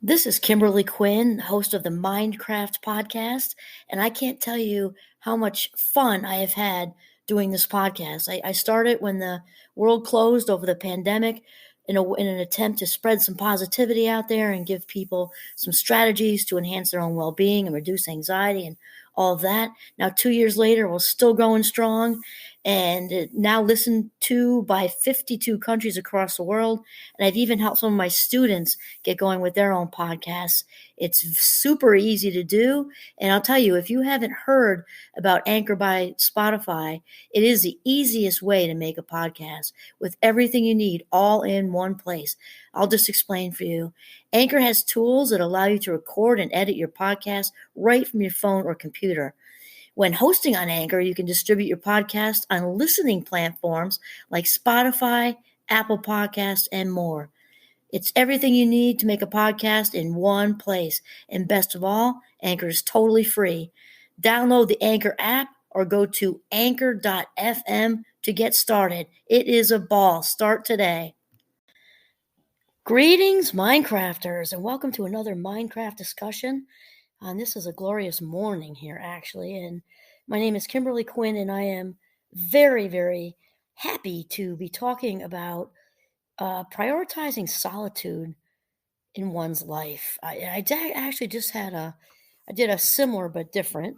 This is Kimberly Quinn, host of the Mindcraft podcast, and I can't tell you how much fun I have had doing this podcast. I started when the world closed over the pandemic in an attempt to spread some positivity out there and give people some strategies to enhance their own well-being and reduce anxiety and all of that. Now, 2 years later, we're still going strong and now listened to by 52 countries across the world. And I've even helped some of my students get going with their own podcasts. It's super easy to do. And I'll tell you, if you haven't heard about Anchor by Spotify, it is the easiest way to make a podcast with everything you need all in one place. I'll just explain for you. Anchor has tools that allow you to record and edit your podcast right from your phone or computer. When hosting on Anchor, you can distribute your podcast on listening platforms like Spotify, Apple Podcasts, and more. It's everything you need to make a podcast in one place. And best of all, Anchor is totally free. Download the Anchor app or go to anchor.fm to get started. It is a ball. Start today. Greetings, Minecrafters, and welcome to another Minecraft discussion. This is a glorious morning here, actually, and my name is Kimberly Quinn, and I am very, very happy to be talking about prioritizing solitude in one's life. I actually just I did a similar but different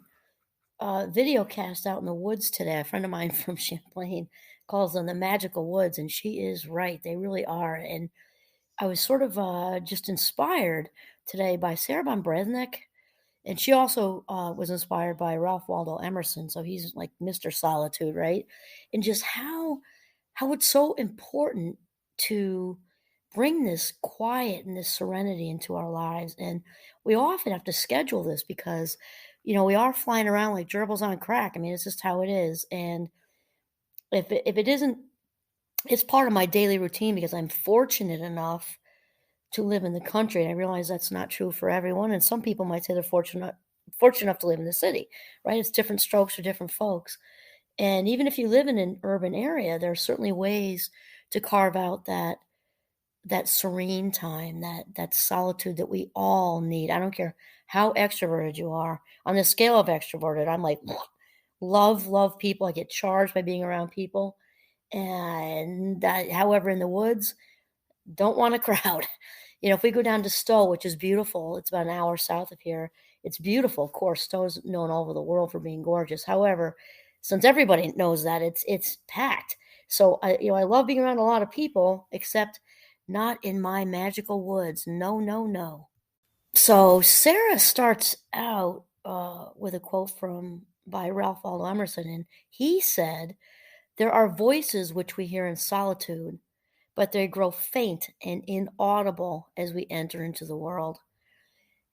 video cast out in the woods today. A friend of mine from Champlain calls them the magical woods, and she is right. They really are, and I was sort of just inspired today by Sarah von Bresnik. And she also was inspired by Ralph Waldo Emerson. So he's like Mr. Solitude, right? And just how it's so important to bring this quiet and this serenity into our lives. And we often have to schedule this because, we are flying around like gerbils on crack. I mean, it's just how it is. And if it isn't, it's part of my daily routine because I'm fortunate enough to live in the country. And I realize that's not true for everyone. And some people might say they're fortunate enough to live in the city, right? It's different strokes for different folks. And even if you live in an urban area, there are certainly ways to carve out that serene time, that solitude that we all need. I don't care how extroverted you are. On the scale of extroverted, I'm like, love people. I get charged by being around people. And however, in the woods, don't want a crowd. If we go down to Stowe, which is beautiful, it's about an hour south of here. It's beautiful. Of course, Stowe is known all over the world for being gorgeous. However, since everybody knows that, it's packed. So I love being around a lot of people, except not in my magical woods. No. So Sarah starts out with a quote by Ralph Waldo Emerson, and he said, "There are voices which we hear in solitude, but they grow faint and inaudible as we enter into the world."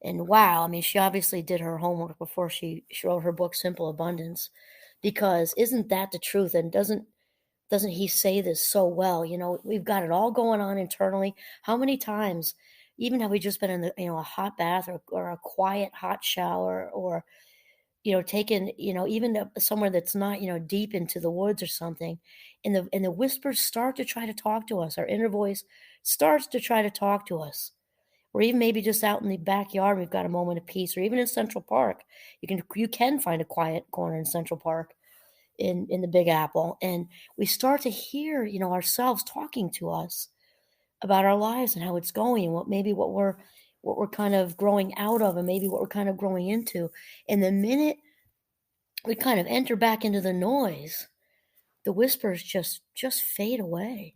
And wow, I mean, she obviously did her homework before she wrote her book, Simple Abundance, because isn't that the truth? And doesn't he say this so well? We've got it all going on internally. How many times, even have we just been in a hot bath or a quiet hot shower or taken, even somewhere that's not, deep into the woods or something, and the whispers start to try to talk to us. Our inner voice starts to try to talk to us. Or even maybe just out in the backyard, we've got a moment of peace, or even in Central Park. You can find a quiet corner in Central Park in the Big Apple. And we start to hear, ourselves talking to us about our lives and how it's going and what we're kind of growing out of and maybe what we're kind of growing into. And the minute we kind of enter back into the noise, the whispers just fade away.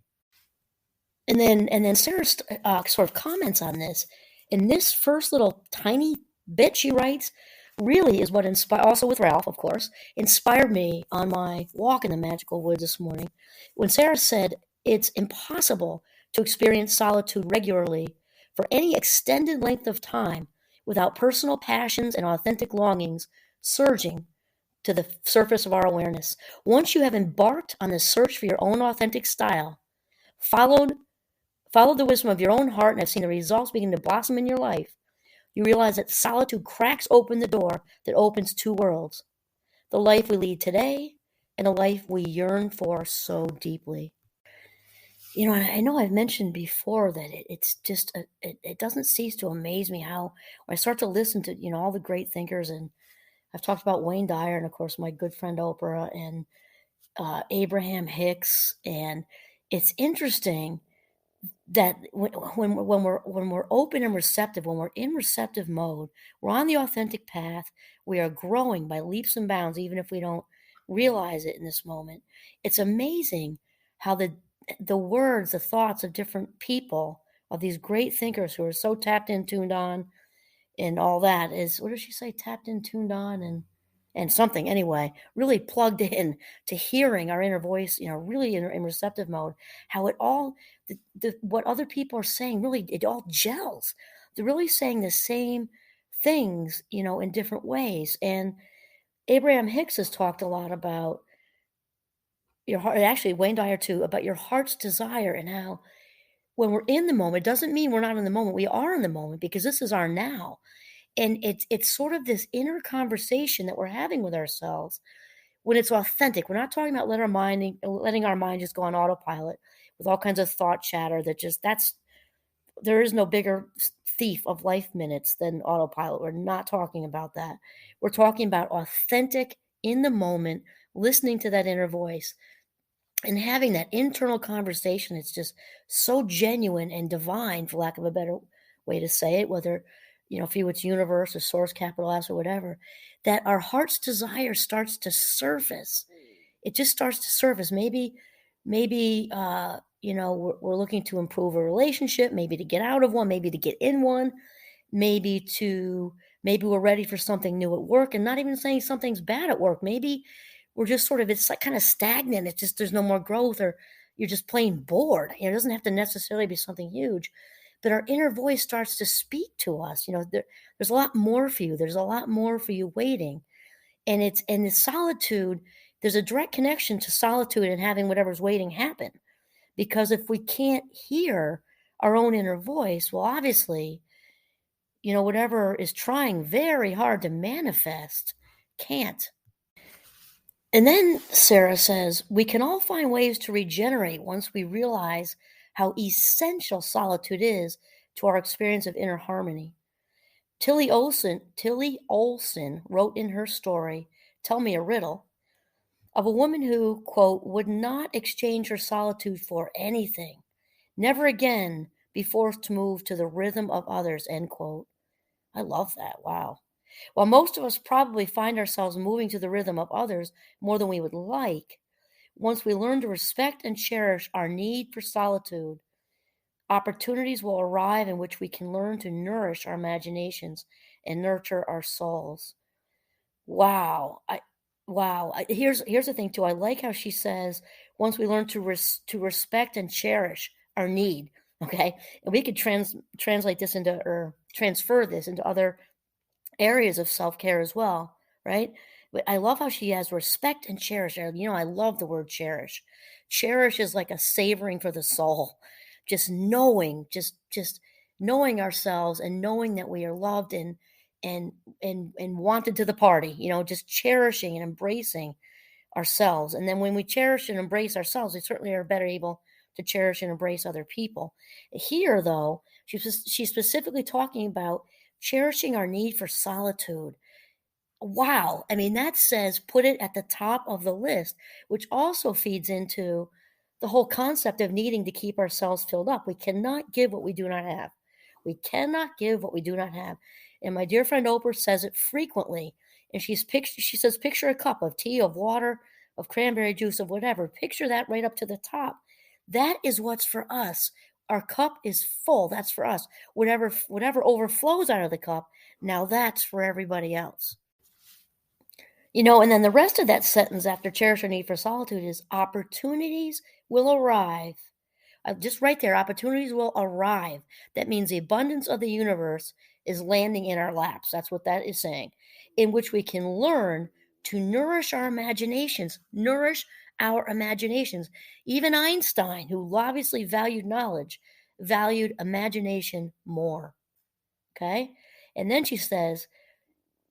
And then Sarah sort of comments on this. And this first little tiny bit she writes really is what also with Ralph, of course, inspired me on my walk in the magical woods this morning. When Sarah said, "It's impossible to experience solitude regularly for any extended length of time without personal passions and authentic longings surging to the surface of our awareness. Once you have embarked on the search for your own authentic style, followed the wisdom of your own heart, and have seen the results begin to blossom in your life, you realize that solitude cracks open the door that opens two worlds: the life we lead today and the life we yearn for so deeply." I know I've mentioned before that it's just it doesn't cease to amaze me how when I start to listen to all the great thinkers, and I've talked about Wayne Dyer and of course my good friend Oprah and Abraham Hicks, and it's interesting that when we're open and receptive, when we're in receptive mode, we're on the authentic path. We are growing by leaps and bounds, even if we don't realize it in this moment. It's amazing how the words, the thoughts of different people, of these great thinkers who are so tapped in, tuned on, and all that is, what does she say? Tapped in, tuned on, and something anyway, really plugged in to hearing our inner voice, really in receptive mode, how it all, what other people are saying, really, it all gels. They're really saying the same things, in different ways. And Abraham Hicks has talked a lot about your heart, actually, Wayne Dyer too, about your heart's desire and how when we're in the moment, it doesn't mean we're not in the moment. We are in the moment because this is our now. And it's sort of this inner conversation that we're having with ourselves when it's authentic. We're not talking about letting our mind just go on autopilot with all kinds of thought chatter that just that's there is no bigger thief of life minutes than autopilot. We're not talking about that. We're talking about authentic, in the moment, listening to that inner voice and having that internal conversation. It's just so genuine and divine, for lack of a better way to say it, whether if you it's universe or source, capital S, or whatever, that our heart's desire starts to surface. It just starts to surface. Maybe we're looking to improve a relationship, maybe to get out of one, maybe to get in one, maybe we're ready for something new at work, and not even saying something's bad at work. Maybe we're just sort of, it's like kind of stagnant. It's just there's no more growth, or you're just plain bored. It doesn't have to necessarily be something huge, but our inner voice starts to speak to us. There's a lot more for you. There's a lot more for you waiting. And it's in the solitude, there's a direct connection to solitude and having whatever's waiting happen. Because if we can't hear our own inner voice, well, obviously, whatever is trying very hard to manifest can't. And then Sarah says, we can all find ways to regenerate once we realize how essential solitude is to our experience of inner harmony. Tilly Olson wrote in her story, Tell Me a Riddle, of a woman who, quote, would not exchange her solitude for anything, never again be forced to move to the rhythm of others, end quote. I love that. Wow. While most of us probably find ourselves moving to the rhythm of others more than we would like, once we learn to respect and cherish our need for solitude, opportunities will arrive in which we can learn to nourish our imaginations and nurture our souls. Wow. Here's the thing too. I like how she says once we learn to respect and cherish our need, okay? And we could translate this into, or transfer this into other areas of self-care as well, right? But I love how she has respect and cherish. I love the word cherish. Cherish is like a savoring for the soul. Just knowing, just knowing ourselves and knowing that we are loved and and wanted to the party, just cherishing and embracing ourselves. And then when we cherish and embrace ourselves, we certainly are better able to cherish and embrace other people. Here, though, she's specifically talking about cherishing our need for solitude. Wow. I mean, that says put it at the top of the list, which also feeds into the whole concept of needing to keep ourselves filled up. We cannot give what we do not have. We cannot give what we do not have. And my dear friend Oprah says it frequently. And she says, picture a cup of tea, of water, of cranberry juice, of whatever. Picture that right up to the top. That is what's for us. Our cup is full. That's for us. Whatever overflows out of the cup, now that's for everybody else. And then the rest of that sentence after cherish our need for solitude is opportunities will arrive. Just right there, opportunities will arrive. That means the abundance of the universe is landing in our laps. That's what that is saying, in which we can learn to nourish our imaginations, Even Einstein, who obviously valued knowledge, valued imagination more. Okay. And then she says,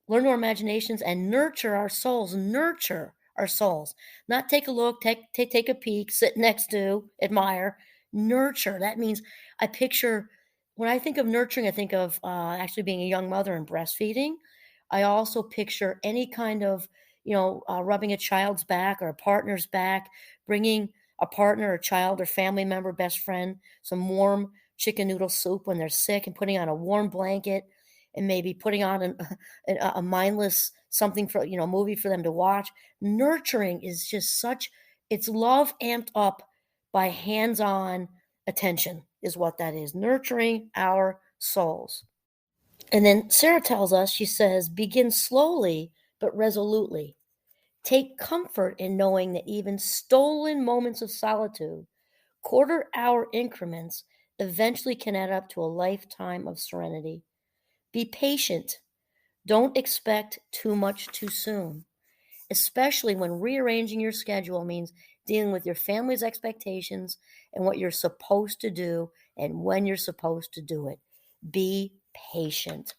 learn our imaginations and nurture our souls. Nurture our souls. Not take a look, take a peek, sit next to, admire. Nurture. That means I picture, when I think of nurturing, I think of actually being a young mother and breastfeeding. I also picture any kind of, rubbing a child's back or a partner's back, bringing a partner, a child, or family member, best friend, some warm chicken noodle soup when they're sick, and putting on a warm blanket, and maybe putting on a mindless something for, movie for them to watch. Nurturing is just such, it's love amped up by hands-on attention is what that is. Nurturing our souls. And then Sarah tells us, she says, begin slowly but resolutely. Take comfort in knowing that even stolen moments of solitude, quarter-hour increments, eventually can add up to a lifetime of serenity. Be patient. Don't expect too much too soon, especially when rearranging your schedule means dealing with your family's expectations and what you're supposed to do and when you're supposed to do it. Be patient.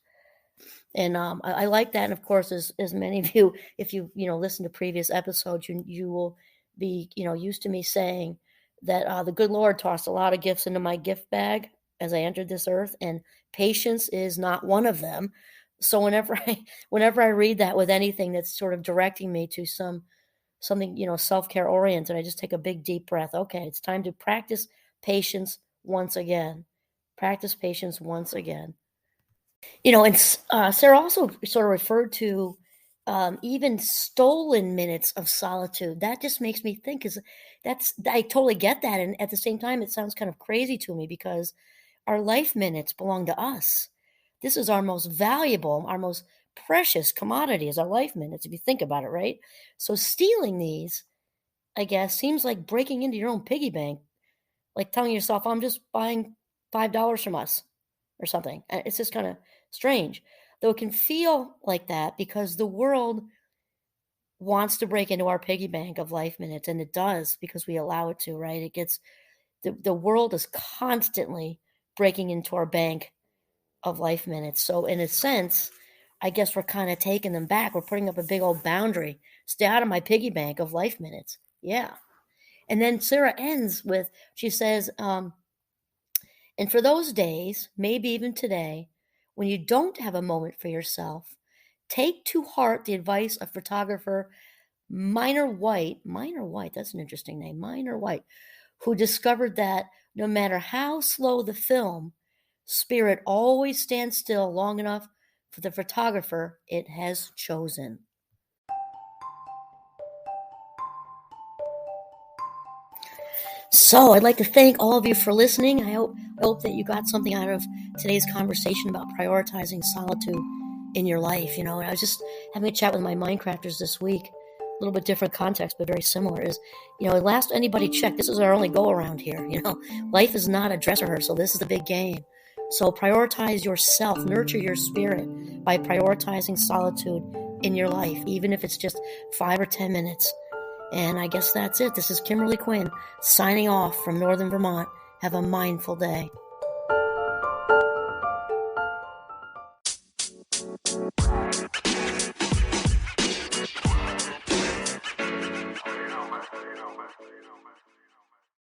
And I like that. And of course, as many of you, if you listen to previous episodes, you will be used to me saying that the good Lord tossed a lot of gifts into my gift bag as I entered this earth, and patience is not one of them. So whenever I read that with anything that's sort of directing me to something self-care oriented, I just take a big deep breath. Okay, it's time to practice patience once again. Practice patience once again. And Sarah also sort of referred to even stolen minutes of solitude. That just makes me think, is I totally get that. And at the same time, it sounds kind of crazy to me because our life minutes belong to us. This is our most valuable, our most precious commodity is our life minutes, if you think about it, right? So stealing these, I guess, seems like breaking into your own piggy bank, like telling yourself, I'm just buying $5 from us or something. It's just kind of strange, though it can feel like that because the world wants to break into our piggy bank of life minutes, and it does because we allow it to, right? It gets the world is constantly breaking into our bank of life minutes. So in a sense, I guess we're kind of taking them back. We're putting up a big old boundary. Stay out of my piggy bank of life minutes. Yeah. And then Sarah ends with, she says, and for those days, maybe even today, when you don't have a moment for yourself, take to heart the advice of photographer Minor White, that's an interesting name, Minor White, who discovered that no matter how slow the film, spirit always stands still long enough for the photographer it has chosen. So I'd like to thank all of you for listening. I hope that you got something out of today's conversation about prioritizing solitude in your life. I was just having a chat with my Minecrafters this week. A little bit different context, but very similar. Is, last anybody checked, this is our only go around here. Life is not a dress rehearsal. This is the big game. So prioritize yourself, nurture your spirit by prioritizing solitude in your life, even if it's just 5 or 10 minutes. And I guess that's it. This is Kimberly Quinn signing off from Northern Vermont. Have a mindful day.